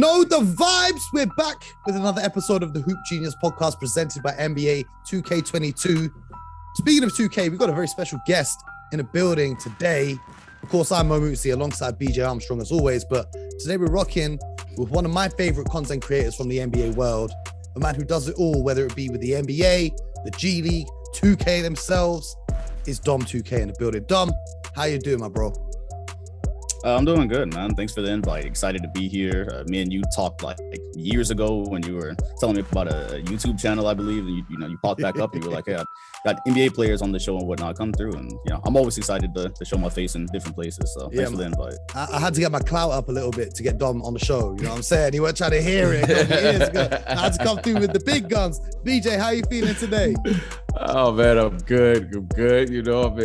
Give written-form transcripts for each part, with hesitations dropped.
know the vibes. We're back with another episode of the Hoop Genius podcast presented by NBA 2K22. Speaking of 2K, we've got a very special guest in the building today. Of course, I'm Mo Mootsie alongside BJ Armstrong as always, but today we're rocking with one of my favorite content creators from the NBA world, a man who does it all, whether it be with the NBA, the G League, 2K themselves. Is Dom 2K in the building. Dom, how you doing, my bro? I'm doing good, man. Thanks for the invite. Excited to be here. Me and you talked like years ago when you were telling me about a YouTube channel, I believe. And you popped back up and you were like, "Hey, I got NBA players on the show and whatnot come through." And I'm always excited to show my face in different places. So thanks for the invite. I had to get my clout up a little bit to get Dom on the show. You know what I'm saying? He wasn't trying to hear it. I had to come through with the big guns. BJ, how you feeling today? Oh man, I'm good.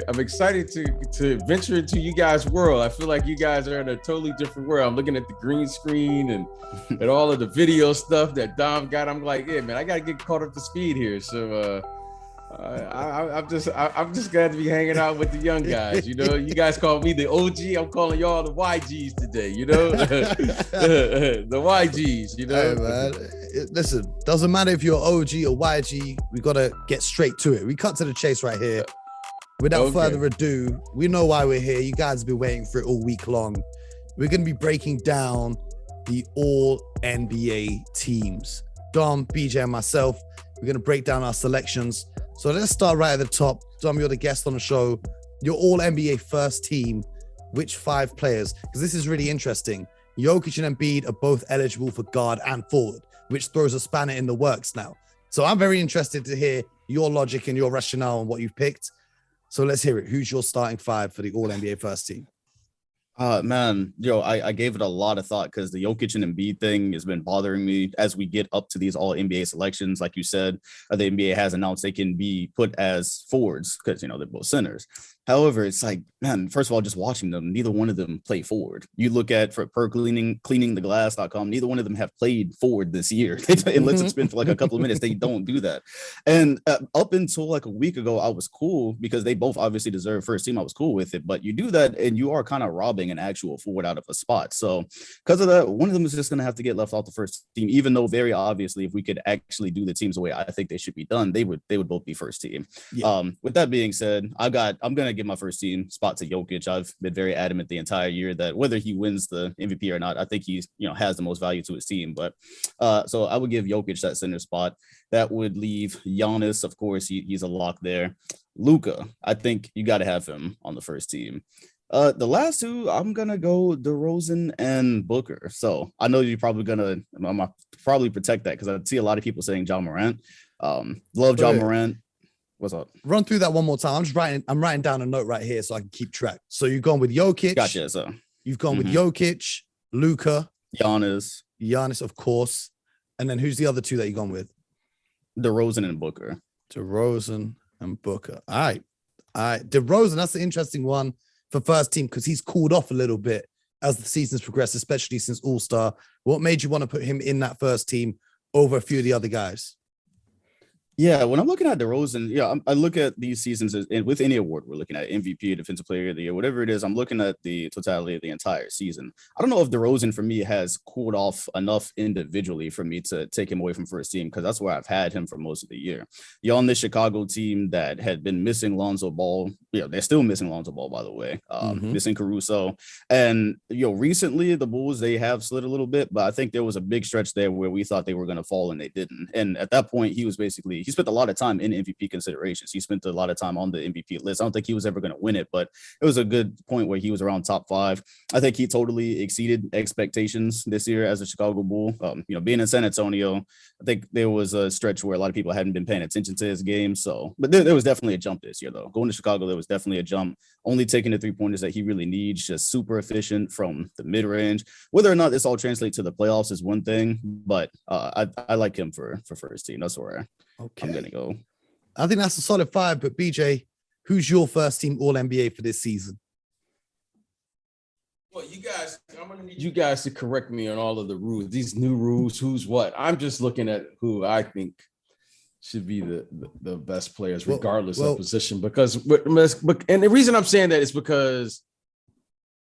I'm excited to venture into you guys' world. I feel like you guys are in a totally different world. I'm looking at the green screen and all of the video stuff that Dom got. I'm like, yeah, man, I gotta get caught up to speed here. So I'm just glad to be hanging out with the young guys. You guys call me the OG. I'm calling y'all the YGs today. The YGs. Hey, man. Listen, doesn't matter if you're OG or YG. We gotta get straight to it. We cut to the chase right here. Without further ado, we know why we're here. You guys have been waiting for it all week long. We're gonna be breaking down the all NBA teams. Dom, BJ, and myself. We're gonna break down our selections. So let's start right at the top. Dom, you're the guest on the show. Your all NBA first team. Which 5 players? Because this is really interesting. Jokic and Embiid are both eligible for guard and forward, which throws a spanner in the works now. So I'm very interested to hear your logic and your rationale on what you've picked. So let's hear it. Who's your starting 5 for the all NBA first team? Man, I gave it a lot of thought because the Jokic and Embiid thing has been bothering me as we get up to these all NBA selections. Like you said, the NBA has announced they can be put as forwards because, they're both centers. However, it's like, man, first of all, just watching them, neither one of them play forward. You look at for per cleaningtheglass.com, neither one of them have played forward this year. Unless it's been for like a couple of minutes, they don't do that. And up until like a week ago, I was cool because they both obviously deserve first team. I was cool with it, but you do that and you are kind of robbing an actual forward out of a spot. So because of that, one of them is just going to have to get left off the first team, even though very obviously, if we could actually do the teams the way I think they should be done, they would both be first team. Yeah. With that being said, I'm going to give my first team spot to Jokic. I've been very adamant the entire year that whether he wins the MVP or not, I think he's has the most value to his team. But so I would give Jokic that center spot. That would leave Giannis, of course, he's a lock there. Luka, I think you got to have him on the first team. The last two, I'm gonna go DeRozan and Booker. So I know I'm probably protect that because I see a lot of people saying John Morant. Love John Morant. What's up? Run through that one more time. I'm writing down a note right here so I can keep track. So you've gone with Jokic. Gotcha. So you've gone with Jokic, Luka, Giannis, of course. And then who's the other two that you've gone with? DeRozan and Booker. DeRozan and Booker. All right. DeRozan, that's the interesting one for first team because he's cooled off a little bit as the season's progressed, especially since All-Star. What made you want to put him in that first team over a few of the other guys? Yeah, when I'm looking at DeRozan, I look at these seasons and with any award we're looking at, MVP, Defensive Player of the Year, whatever it is, I'm looking at the totality of the entire season. I don't know if DeRozan for me has cooled off enough individually for me to take him away from first team because that's where I've had him for most of the year. You're on this Chicago team that had been missing Lonzo Ball. They're still missing Lonzo Ball, by the way, missing Caruso. And, recently the Bulls, they have slid a little bit, but I think there was a big stretch there where we thought they were going to fall and they didn't. And at that point, he spent a lot of time in MVP considerations. He spent a lot of time on the MVP list. I don't think he was ever going to win it, but it was a good point where he was around top 5. I think he totally exceeded expectations this year as a Chicago Bull. Being in San Antonio, I think there was a stretch where a lot of people hadn't been paying attention to his game. So, but there was definitely a jump this year, though. Going to Chicago, there was definitely a jump. Only taking the 3-pointers that he really needs, just super efficient from the mid-range. Whether or not this all translates to the playoffs is one thing, but I like him for first team. That's where I'm going to go. I think that's a solid 5, but BJ, who's your first team All-NBA for this season? Well, I'm going to need you guys to correct me on all of the rules, these new rules, who's what. I'm just looking at who I think should be the best players, regardless of position. Because, and the reason I'm saying that is because,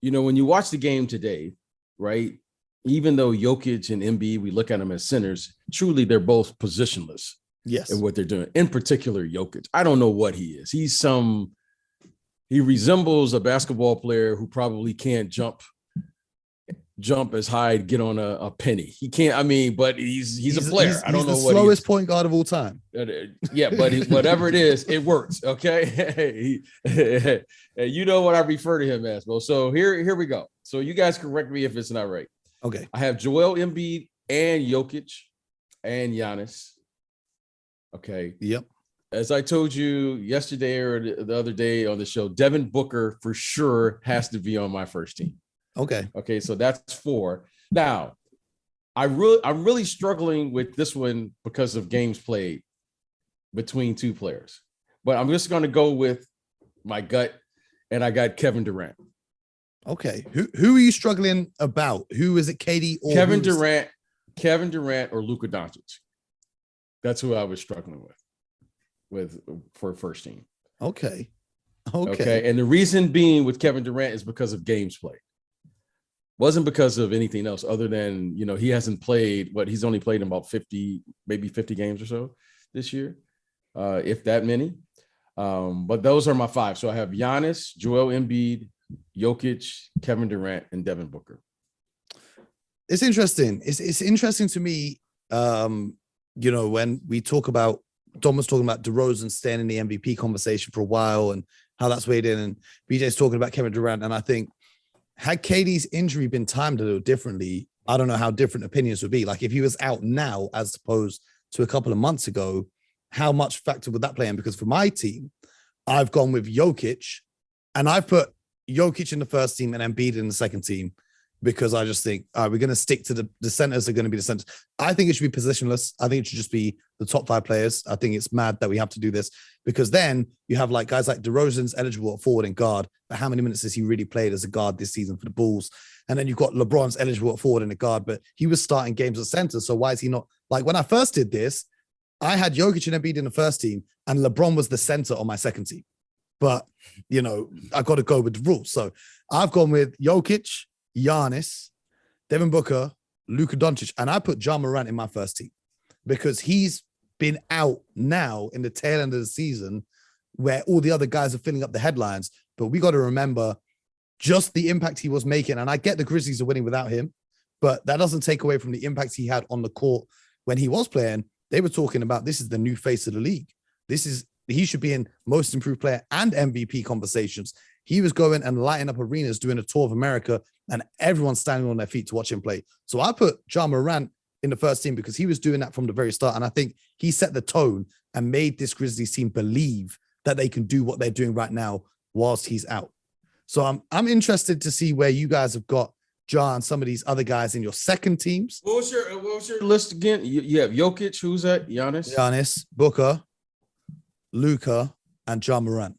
when you watch the game today, right, even though Jokic and Embiid, we look at them as centers, truly they're both positionless. Yes. In what they're doing. In particular, Jokic. I don't know what he is. He resembles a basketball player who probably can't jump as high to get on a penny. He can't, but he's a player. I don't know what. He's the slowest point guard of all time. Yeah, but whatever it is, it works. Okay. You know what I refer to him as, bro. So here we go. So you guys correct me if it's not right. Okay. I have Joel Embiid and Jokic and Giannis. Okay. Yep. As I told you yesterday or the other day on the show, Devin Booker for sure has to be on my first team. Okay. Okay. So that's 4. Now, I'm really struggling with this one because of games played between 2 players, but I'm just going to go with my gut, and I got Kevin Durant. Okay. Who are you struggling about? Who is it, KD or Kevin Durant or Luka Doncic? That's who I was struggling with for first team. Okay. And the reason being with Kevin Durant is because of games played. Wasn't because of anything else other than, he hasn't played, he's only played in about 50, maybe 50 games or so this year, if that many. But those are my 5. So I have Giannis, Joel Embiid, Jokic, Kevin Durant, and Devin Booker. It's interesting. It's interesting to me. When we talk about, Dom was talking about DeRozan staying in the MVP conversation for a while and how that's weighed in, and BJ's talking about Kevin Durant. And I think had KD's injury been timed a little differently, I don't know how different opinions would be. Like if he was out now, as opposed to a couple of months ago, how much factor would that play in? Because for my team, I've gone with Jokic, and I've put Jokic in the first team and Embiid in the second team, because I just think, all right, we're going to stick to the centers are going to be the centers. I think it should be positionless. I think it should just be the top 5 players. I think it's mad that we have to do this, because then you have like guys like DeRozan's eligible at forward and guard, but how many minutes has he really played as a guard this season for the Bulls? And then you've got LeBron's eligible at forward and a guard, but he was starting games at center. So why is he not? Like when I first did this, I had Jokic and Embiid in the first team and LeBron was the center on my second team. But, I got to go with the rules. So I've gone with Jokic, Giannis, Devin Booker, Luka Doncic, and I put Ja Morant in my first team because he's been out now in the tail end of the season where all the other guys are filling up the headlines. But we got to remember just the impact he was making. And I get the Grizzlies are winning without him, but that doesn't take away from the impact he had on the court when he was playing. They were talking about this is the new face of the league. He should be in most improved player and MVP conversations. He was going and lighting up arenas, doing a tour of America, and everyone's standing on their feet to watch him play. So I put Ja Morant in the first team because he was doing that from the very start. And I think he set the tone and made this Grizzlies team believe that they can do what they're doing right now whilst he's out. So I'm interested to see where you guys have got Ja and some of these other guys in your second teams. What was your list again? You have Jokic, who's that? Giannis, Booker, Luka, and Ja Morant.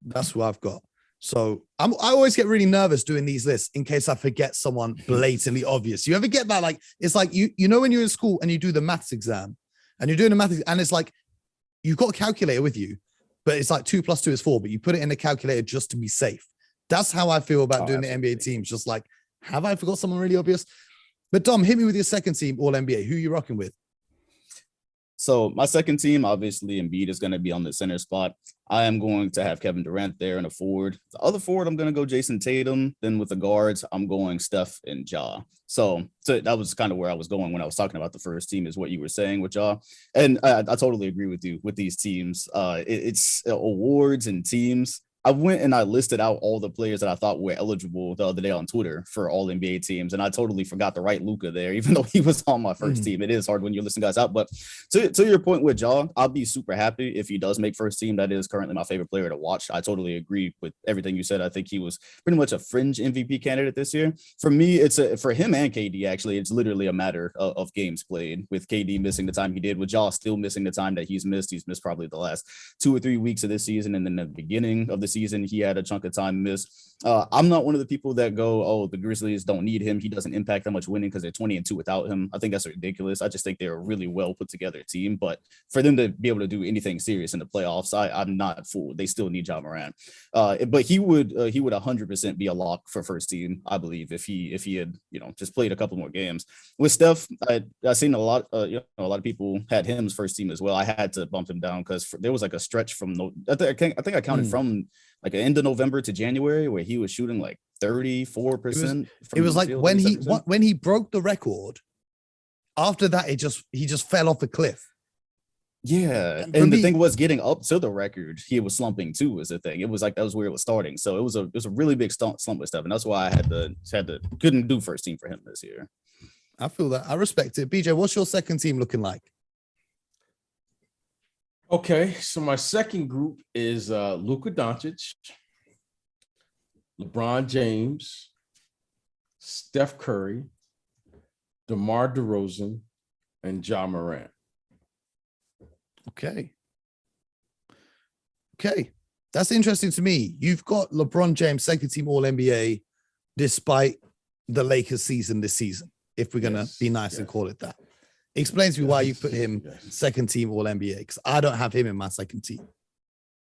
That's who I've got. So I always get really nervous doing these lists in case I forget someone blatantly obvious. You ever get that? Like, it's like, you know, when you're in school and you do the maths exam and you're doing the maths and it's like, you've got a calculator with you, but it's like 2 + 2 is 4, but you put it in the calculator just to be safe. That's how I feel about doing absolutely. The NBA teams. Just like, have I forgot someone really obvious? But Dom, hit me with your second team, all NBA. Who are you rocking with? So my second team, obviously, Embiid is going to be on the center spot. I am going to have Kevin Durant there in a forward. The other forward, I'm going to go Jason Tatum. Then with the guards, I'm going Steph and Ja. So that was kind of where I was going when I was talking about the first team, is what you were saying with Ja. And I totally agree with you with these teams. It's awards and teams. I went and I listed out all the players that I thought were eligible the other day on Twitter for all NBA teams. And I totally forgot to write Luka there, even though he was on my first team. It is hard when you're listing guys out. But to your point with Ja, I'll be super happy if he does make first team. That is currently my favorite player to watch. I totally agree with everything you said. I think he was pretty much a fringe MVP candidate this year. For me, for him and KD, actually, it's literally a matter of games played, with KD missing the time he did, with Ja still missing the time that he's missed. He's missed probably the last 2 or 3 weeks of this season. And then the beginning of the season, he had a chunk of time missed. I'm not one of the people that go, oh, the Grizzlies don't need him. He doesn't impact that much winning because they're 20-2 without him. I think that's ridiculous. I just think they're a really well put together team. But for them to be able to do anything serious in the playoffs, I'm not fooled. They still need Ja Morant. But he would 100% be a lock for first team, I believe, if he had just played a couple more games. With Steph, I've seen a lot of people had him as first team as well. I had to bump him down because there was like a stretch from I think I counted from like the end of November to January where he was shooting like 34%. It was like when he broke the record. After that, he just fell off a cliff. Yeah, and the thing was, getting up to the record, he was slumping too. Was the thing. It was like that was where it was starting. So it was a really big slump with stuff, and that's why I had to couldn't do first team for him this year. I feel that. I respect it. BJ, what's your second team looking like? Okay, so my second group is Luka Doncic, LeBron James, Steph Curry, DeMar DeRozan, and Ja Morant. Okay, that's interesting to me. You've got LeBron James, second team All NBA, despite the Lakers season this season. If we're gonna be nice and call it that. Explain to me why you put him second team All NBA, because I don't have him in my second team.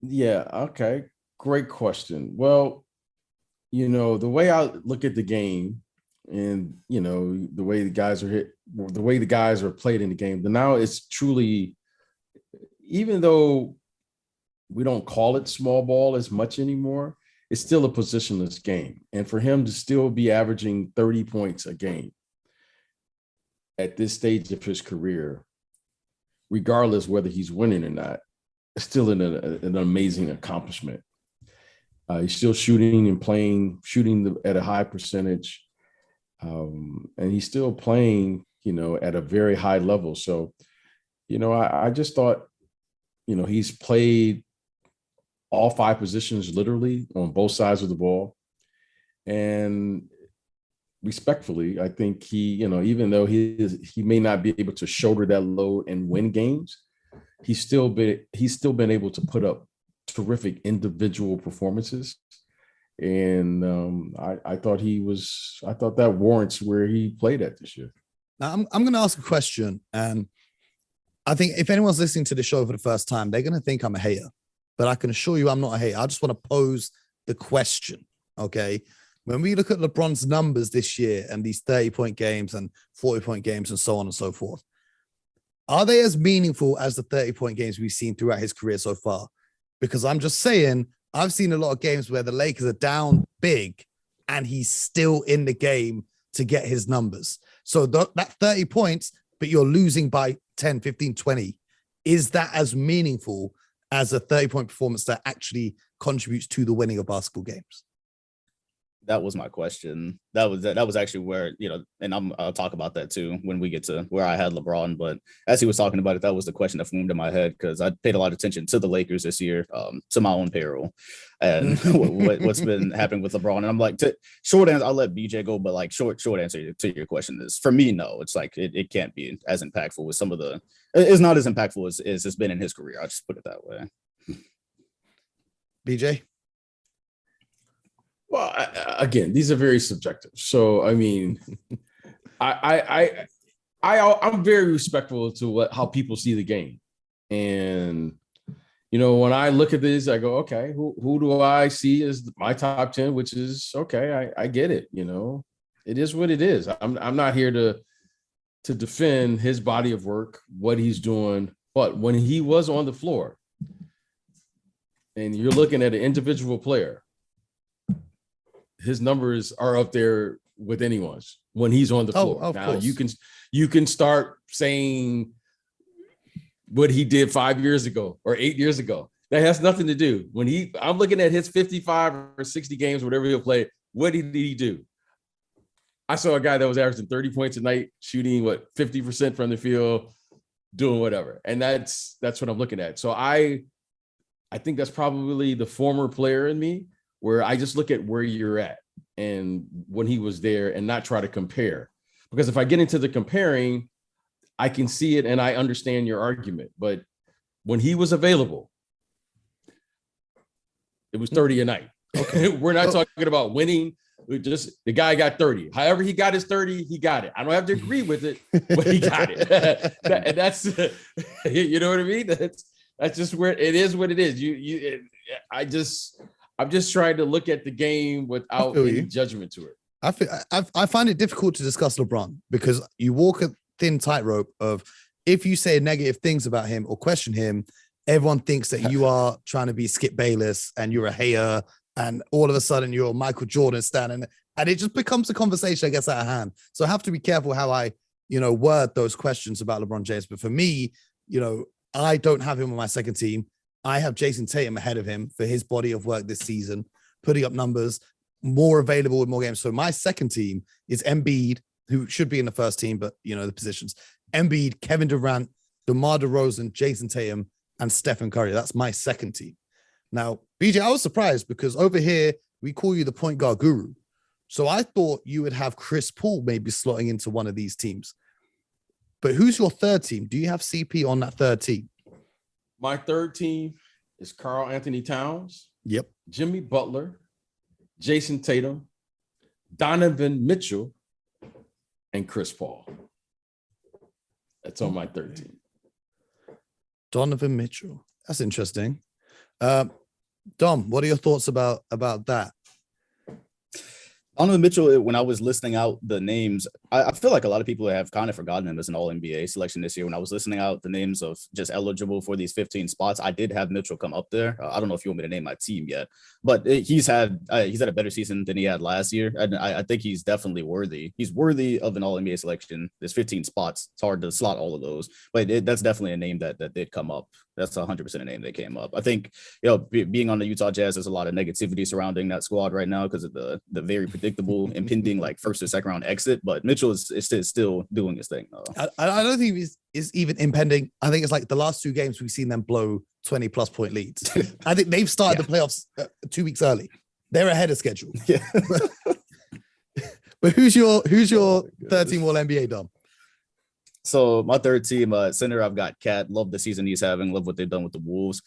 Yeah, okay. Great question. Well, the way I look at the game and, the way the guys are hit, the way the guys are played in the game, but now it's truly, even though we don't call it small ball as much anymore, it's still a positionless game. And for him to still be averaging 30 points a game at this stage of his career, regardless whether he's winning or not, it's still an amazing accomplishment. He's still shooting at a high percentage, and he's still playing, at a very high level. So, I just thought, he's played all five positions literally on both sides of the ball, and respectfully, I think he, even though he may not be able to shoulder that load and win games, he's still been able to put up terrific individual performances. And I thought that warrants where he played at this year. Now I'm going to ask a question, and I think if anyone's listening to the show for the first time, they're going to think I'm a hater, but I can assure you I'm not a hater. I just want to pose the question. Okay. When we look at LeBron's numbers this year and these 30-point games and 40-point games and so on and so forth, are they as meaningful as the 30-point games we've seen throughout his career so far? Because I'm just saying, I've seen a lot of games where the Lakers are down big and he's still in the game to get his numbers. So that 30 points, but you're losing by 10, 15, 20. Is that as meaningful as a 30-point performance that actually contributes to the winning of basketball games? That was my question. That was actually where, and I'll talk about that too when we get to where I had LeBron. But as he was talking about it, that was the question that formed in my head because I paid a lot of attention to the Lakers this year, to my own peril, and what's been happening with LeBron. And I'm like, short answer, I'll let BJ go, but like short answer to your question is, for me, no. It's like it can't be as impactful as it's not as impactful as it's been in his career. I'll just put it that way. BJ? Well, again, these are very subjective. So, I mean, I'm very respectful to how people see the game. And, when I look at this, I go, okay, who do I see as my top 10, which is, okay, I get it. It is what it is. I'm not here to defend his body of work, what he's doing. But when he was on the floor and you're looking at an individual player, his numbers are up there with anyone's when he's on the floor. Now you can start saying what he did 5 years ago or 8 years ago. That has nothing to do. I'm looking at his 55 or 60 games, whatever he'll play. What did he do? I saw a guy that was averaging 30 points a night, shooting 50% from the field, doing whatever. And that's what I'm looking at. So I think that's probably the former player in me, where I just look at where you're at and when he was there and not try to compare. Because if I get into the comparing, I can see it and I understand your argument. But when he was available, It was 30 a night. Okay. We're not talking about winning. We just the guy got 30. However, he got his 30, he got it. I don't have to agree with it, but he got it. And that's you know what I mean? That's just where it is what it is. I'm just trying to look at the game without any judgment to it. I find it difficult to discuss LeBron because you walk a thin tightrope of if you say negative things about him or question him, everyone thinks that you are trying to be Skip Bayless and you're a hater. And all of a sudden you're Michael Jordan standing, and it just becomes a conversation that gets out of hand. So I have to be careful how I, word those questions about LeBron James. But for me, I don't have him on my second team. I have Jason Tatum ahead of him for his body of work this season, putting up numbers, more available with more games. So my second team is Embiid, who should be in the first team, but the positions. Embiid, Kevin Durant, DeMar DeRozan, Jason Tatum, and Stephen Curry. That's my second team. Now, BJ, I was surprised because over here, we call you the point guard guru. So I thought you would have Chris Paul maybe slotting into one of these teams. But who's your third team? Do you have CP on that third team? My third team is Karl Anthony Towns. Yep. Jimmy Butler, Jason Tatum, Donovan Mitchell, and Chris Paul. That's on my third team. Donovan Mitchell. That's interesting. Dom, what are your thoughts about that? Donovan Mitchell, when I was listing out the names, I feel like a lot of people have kind of forgotten him as an all-NBA selection this year. When I was listing out the names of just eligible for these 15 spots, I did have Mitchell come up there. I don't know if you want me to name my team yet, but he's had a better season than he had last year. And I think he's definitely worthy. He's worthy of an all-NBA selection. There's 15 spots. It's hard to slot all of those, but that's definitely a name that did come up. That's 100% a name that came up. I think, being on the Utah Jazz, there's a lot of negativity surrounding that squad right now because of the very predictable impending first or second round exit. But Mitchell is still doing his thing. I don't think it's even impending. I think it's like the last two games we've seen them blow 20+ point leads. I think they've started the playoffs 2 weeks early. They're ahead of schedule. Yeah. But who's your third team All NBA, Dom? So my third team, center, I've got Cat. Love the season he's having. Love what they've done with the Wolves.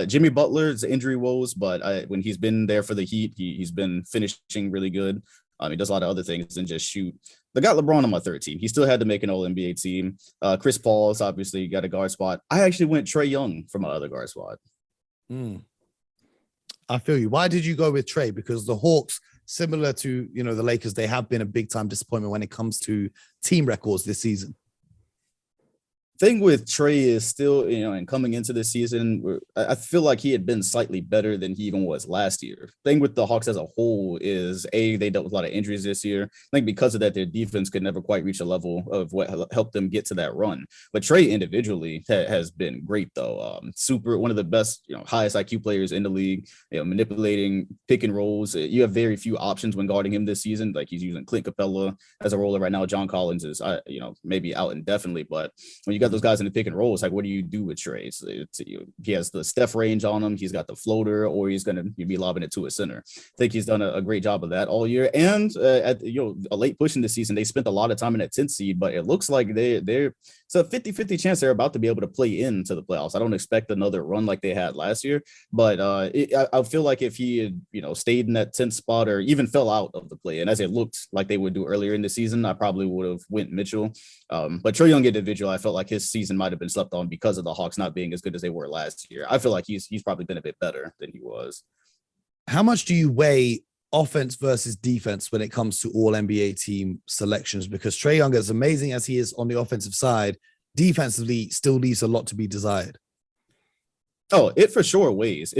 Jimmy Butler's injury woes, but when he's been there for the Heat, he's been finishing really good. He does a lot of other things than just shoot. I got LeBron on my third team. He still had to make an All-NBA team. Chris Paul's obviously got a guard spot. I actually went Trae Young for my other guard spot. I feel you. Why did you go with Trae? Because the Hawks, similar to the Lakers, they have been a big-time disappointment when it comes to team records this season. Thing with Trae is still, and coming into this season, I feel like he had been slightly better than he even was last year. Thing with the Hawks as a whole is, they dealt with a lot of injuries this year. I think because of that, their defense could never quite reach a level of what helped them get to that run. But Trae individually has been great, though. One of the best, highest IQ players in the league, manipulating pick and rolls. You have very few options when guarding him this season. Like he's using Clint Capella as a roller right now. John Collins is, maybe out indefinitely, but when you got those guys in the pick and roll, it's like, what do you do with Trae? He has the Steph range on him. He's got the floater, or he's going to be lobbing it to a center. I think he's done a great job of that all year. And at a late push in the season, they spent a lot of time in that 10th seed, but it looks like it's a 50-50 chance they're about to be able to play into the playoffs. I don't expect another run like they had last year, but I feel like if he had, stayed in that 10th spot or even fell out of the play, and as it looked like they would do earlier in the season, I probably would have went Mitchell. But Trae Young individual, I felt like his season might have been slept on because of the Hawks not being as good as they were last year. I feel like he's probably been a bit better than he was. How much do you weigh offense versus defense when it comes to all NBA team selections? Because Trae Young, as amazing as he is on the offensive side, defensively still leaves a lot to be desired. Oh, it for sure weighs.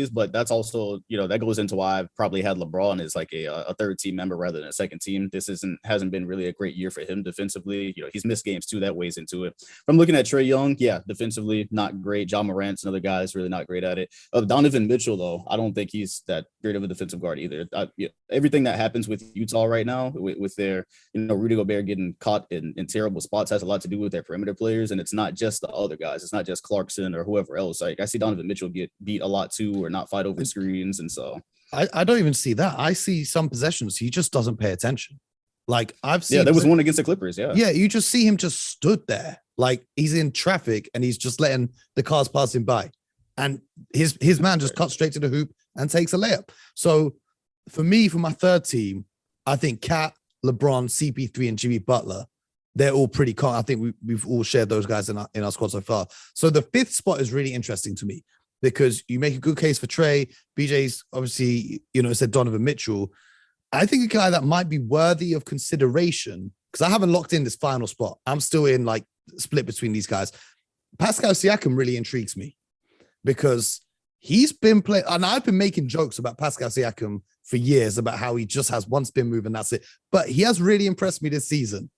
But that's also, that goes into why I've probably had LeBron as like a third team member rather than a second team. This hasn't been really a great year for him defensively. He's missed games too. That weighs into it. If I'm looking at Trae Young, yeah, defensively, not great. John Morant's another guy is really not great at it. Donovan Mitchell, though, I don't think he's that great of a defensive guard either. Everything that happens with Utah right now with their, Rudy Gobert getting caught in terrible spots has a lot to do with their perimeter players. And it's not just the other guys. It's not just Clarkson or whoever else. I see Donovan Mitchell get beat a lot too, or not fight over screens, and so I don't even see that. I see some possessions he just doesn't pay attention. Like I've seen, there was one against the Clippers. Yeah, you just see him just stood there, like he's in traffic and he's just letting the cars pass him by, and his man just cut straight to the hoop and takes a layup. So for me, for my third team, I think Cat, LeBron, CP3, and Jimmy Butler, they're all pretty calm. I think we've all shared those guys in our squad so far. So the fifth spot is really interesting to me because you make a good case for Trey. BJ's obviously, said Donovan Mitchell. I think a guy that might be worthy of consideration, because I haven't locked in this final spot. I'm still in like split between these guys. Pascal Siakam really intrigues me because he's been playing, and I've been making jokes about Pascal Siakam for years about how he just has one spin move and that's it. But he has really impressed me this season.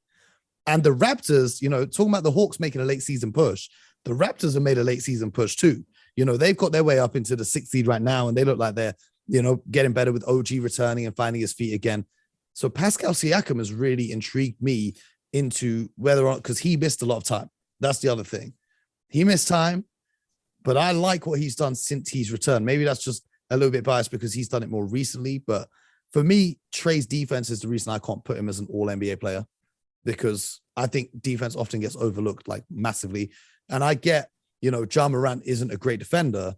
And the Raptors, talking about the Hawks making a late season push, the Raptors have made a late season push too. They've got their way up into the 6th seed right now, and they look like they're, getting better with OG returning and finding his feet again. So Pascal Siakam has really intrigued me into whether or not, because he missed a lot of time. That's the other thing. He missed time, but I like what he's done since he's returned. Maybe that's just a little bit biased because he's done it more recently. But for me, Trey's defense is the reason I can't put him as an all-NBA player, because I think defense often gets overlooked like massively. And I get, Ja Morant isn't a great defender,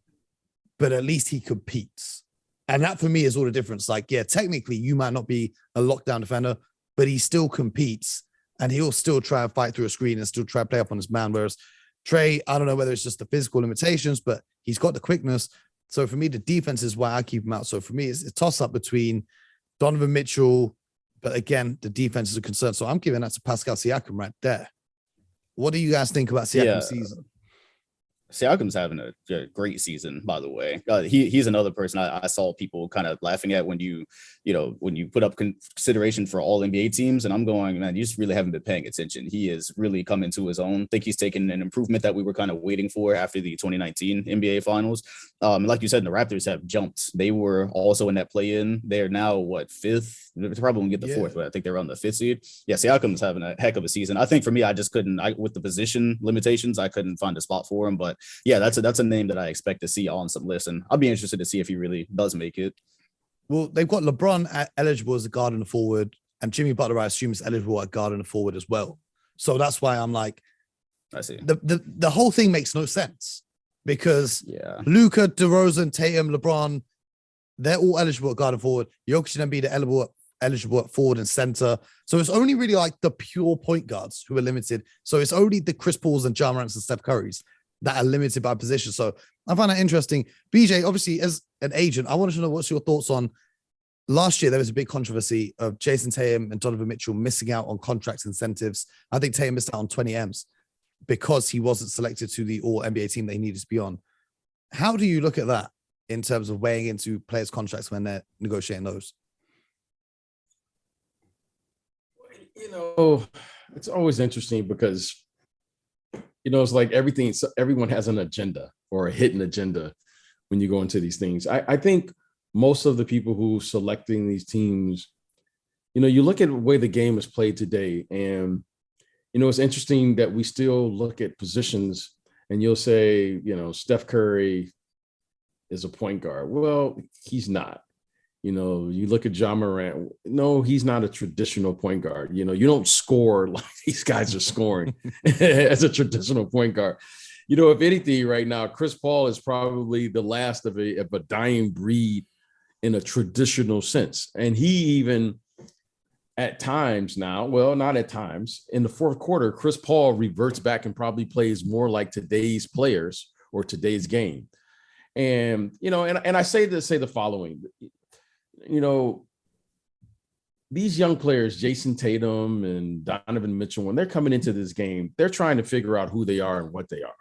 but at least he competes. And that for me is all the difference. Like, yeah, technically you might not be a lockdown defender, but he still competes and he'll still try and fight through a screen and still try to play up on his man. Whereas Trey, I don't know whether it's just the physical limitations, but he's got the quickness. So for me, the defense is why I keep him out. So for me, it's a toss up between Donovan Mitchell, but again, the defense is a concern. So I'm giving that to Pascal Siakam right there. What do you guys think about Siakam's season? Siakam's having a great season, by the way. He's another person I saw people kind of laughing at when you put up consideration for all NBA teams. And I'm going, man, you just really haven't been paying attention. He is really coming to his own. I think he's taken an improvement that we were kind of waiting for after the 2019 NBA Finals. Like you said, the Raptors have jumped. They were also in that play-in. They're now, fifth? They probably won't get the fourth, but I think they're on the 5th seed. Yeah, Siakam's having a heck of a season. I think for me, I just couldn't, with the position limitations, I couldn't find a spot for him. But yeah, that's a name that I expect to see on some lists, and I'll be interested to see if he really does make it. Well, they've got LeBron eligible as a guard and a forward, and Jimmy Butler, I assume, is eligible at guard and a forward as well. So that's why I'm like, I see. The whole thing makes no sense because Luka, DeRozan, Tatum, LeBron, they're all eligible at guard and forward. Jokic and Embiid are eligible at forward and center. So it's only really like the pure point guards who are limited. So it's only the Chris Pauls and Ja Morants and Steph Currys that are limited by position. So I find that interesting. BJ, obviously, as an agent, I wanted to know what's your thoughts on last year. There was a big controversy of Jason Tatum and Donovan Mitchell missing out on contract incentives. I think Tatum missed out on 20 M's because he wasn't selected to the all NBA team that he needed to be on. How do you look at that in terms of weighing into players' contracts when they're negotiating those? It's always interesting because it's like everyone has an agenda or a hidden agenda when you go into these things. I think most of the people who selecting these teams, you look at the way the game is played today, and, it's interesting that we still look at positions and you'll say, Steph Curry is a point guard. Well, he's not. You look at Ja Morant. No, he's not a traditional point guard. You don't score like these guys are scoring as a traditional point guard. If anything, right now, Chris Paul is probably the last of a dying breed in a traditional sense. And he even at times now, well, not at times, in the fourth quarter, Chris Paul reverts back and probably plays more like today's players or today's game. And, and I say the following. These young players, Jason Tatum and Donovan Mitchell, when they're coming into this game, they're trying to figure out who they are and what they are.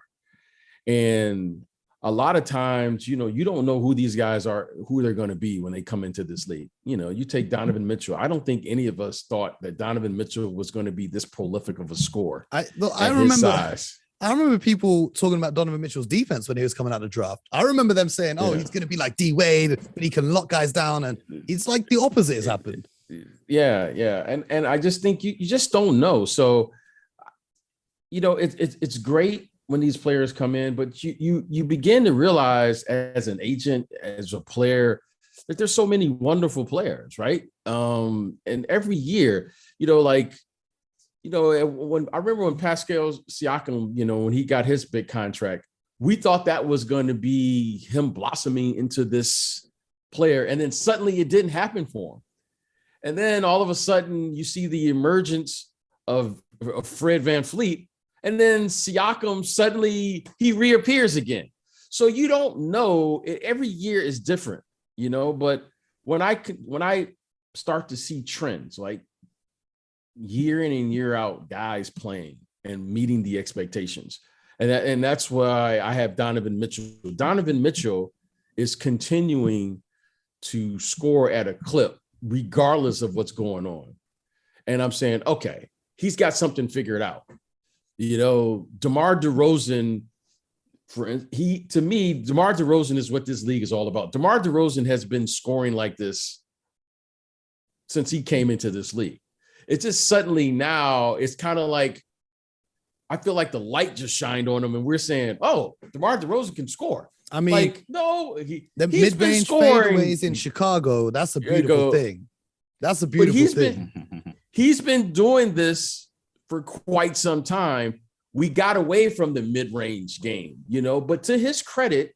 And a lot of times, you don't know who these guys are, who they're going to be when they come into this league. You take Donovan Mitchell. I don't think any of us thought that Donovan Mitchell was going to be this prolific of a scorer. I remember people talking about Donovan Mitchell's defense when he was coming out of the draft. I remember them saying, he's going to be like D Wade, but he can lock guys down. And it's like the opposite has happened. Yeah. And I just think you just don't know. So, it's great when these players come in, but you begin to realize as an agent, as a player, that there's so many wonderful players, right? And every year, when I remember when Pascal Siakam, when he got his big contract, we thought that was going to be him blossoming into this player, and then suddenly it didn't happen for him. And then all of a sudden you see the emergence of Fred VanVleet, and then Siakam suddenly he reappears again. So you don't know. Every year is different, but when I start to see trends like year in and year out, guys playing and meeting the expectations. And that's why I have Donovan Mitchell. Donovan Mitchell is continuing to score at a clip, regardless of what's going on. And I'm saying, okay, he's got something figured out. DeMar DeRozan, to me, DeMar DeRozan is what this league is all about. DeMar DeRozan has been scoring like this since he came into this league. It's just suddenly now it's kind of like, I feel like the light just shined on him and we're saying, oh, DeMar DeRozan can score. I mean, like, no, the mid-range fadeaways in Chicago, that's a beautiful thing. That's a beautiful thing. He's been doing this for quite some time. We got away from the mid-range game, but to his credit,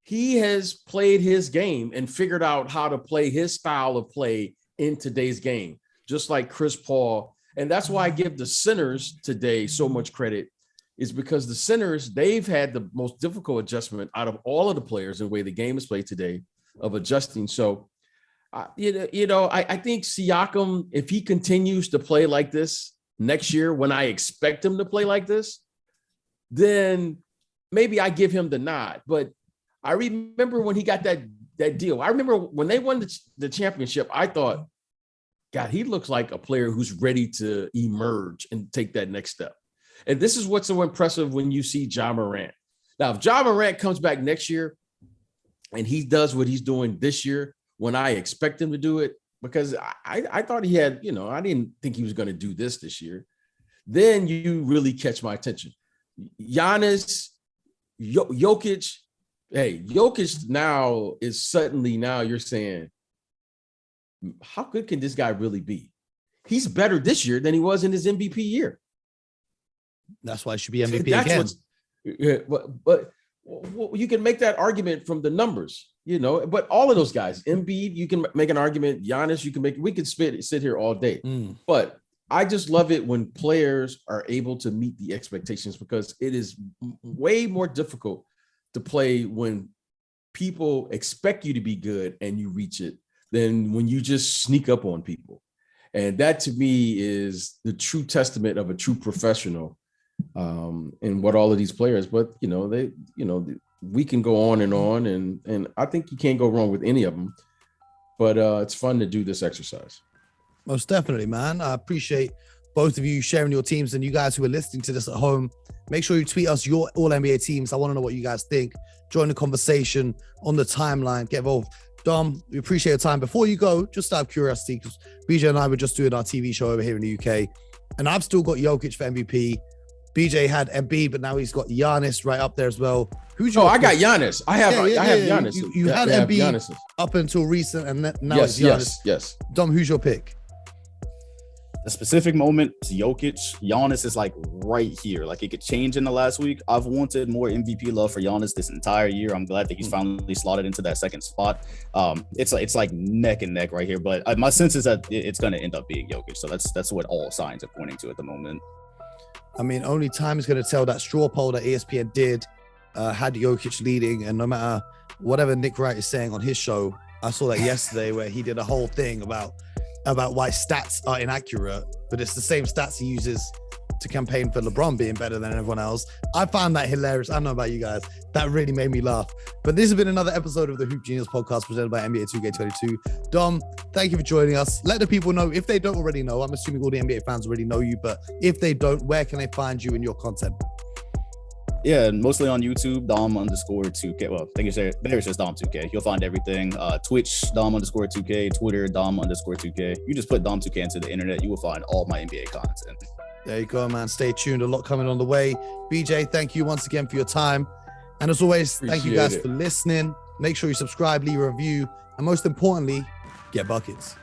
he has played his game and figured out how to play his style of play in today's game, just like Chris Paul. And that's why I give the centers today so much credit, is because the centers, they've had the most difficult adjustment out of all of the players in the way the game is played today of adjusting. So, I think Siakam, if he continues to play like this next year, when I expect him to play like this, then maybe I give him the nod. But I remember when he got that deal. I remember when they won the championship, I thought, God, he looks like a player who's ready to emerge and take that next step. And this is what's so impressive when you see Ja Morant. Now, if Ja Morant comes back next year and he does what he's doing this year, when I expect him to do it, because I thought he had, I didn't think he was going to do this year, then you really catch my attention. Giannis, Jokic, Jokic now is suddenly, now you're saying, how good can this guy really be? He's better this year than he was in his MVP year. That's why it should be MVP again. But you can make that argument from the numbers, but all of those guys, Embiid, you can make an argument. Giannis, we could sit here all day. But I just love it when players are able to meet the expectations, because it is way more difficult to play when people expect you to be good and you reach it than when you just sneak up on people. And that to me is the true testament of a true professional, and what all of these players, but we can go on, and I think you can't go wrong with any of them, but it's fun to do this exercise. Most definitely, man. I appreciate both of you sharing your teams, and you guys who are listening to this at home, make sure you tweet us your all NBA teams. I want to know what you guys think. Join the conversation on the timeline, get involved. Dom, we appreciate your time. Before you go, just out of curiosity, because BJ and I were just doing our TV show over here in the UK, and I've still got Jokic for MVP. BJ had Embiid, but now he's got Giannis right up there as well. Who's your? I got Giannis. I have Giannis. You had Embiid up until recent, and now it's Giannis. Yes. Dom, who's your pick? The specific moment is Jokic. Giannis is like right here. Like it could change in the last week. I've wanted more MVP love for Giannis this entire year. I'm glad that he's finally slotted into that second spot. It's like neck and neck right here. But my sense is that it's going to end up being Jokic. So that's what all signs are pointing to at the moment. I mean, only time is going to tell. That straw poll that ESPN did had Jokic leading, and no matter whatever Nick Wright is saying on his show, I saw that yesterday where he did a whole thing about why stats are inaccurate, but it's the same stats he uses to campaign for LeBron being better than everyone else. I found that hilarious. I don't know about you guys. That really made me laugh. But this has been another episode of the Hoop Genius podcast presented by NBA 2K22. Dom, thank you for joining us. Let the people know, if they don't already know. I'm assuming all the NBA fans already know you, but if they don't, where can they find you and your content? Yeah, mostly on YouTube, Dom_2K. Well, I think there it's just Dom2K. You'll find everything. Twitch, Dom_2K. Twitter, Dom_2K. You just put Dom2K into the internet, you will find all my NBA content. There you go, man. Stay tuned. A lot coming on the way. BJ, thank you once again for your time. And as always, thank you guys for listening. Make sure you subscribe, leave a review, and most importantly, get buckets.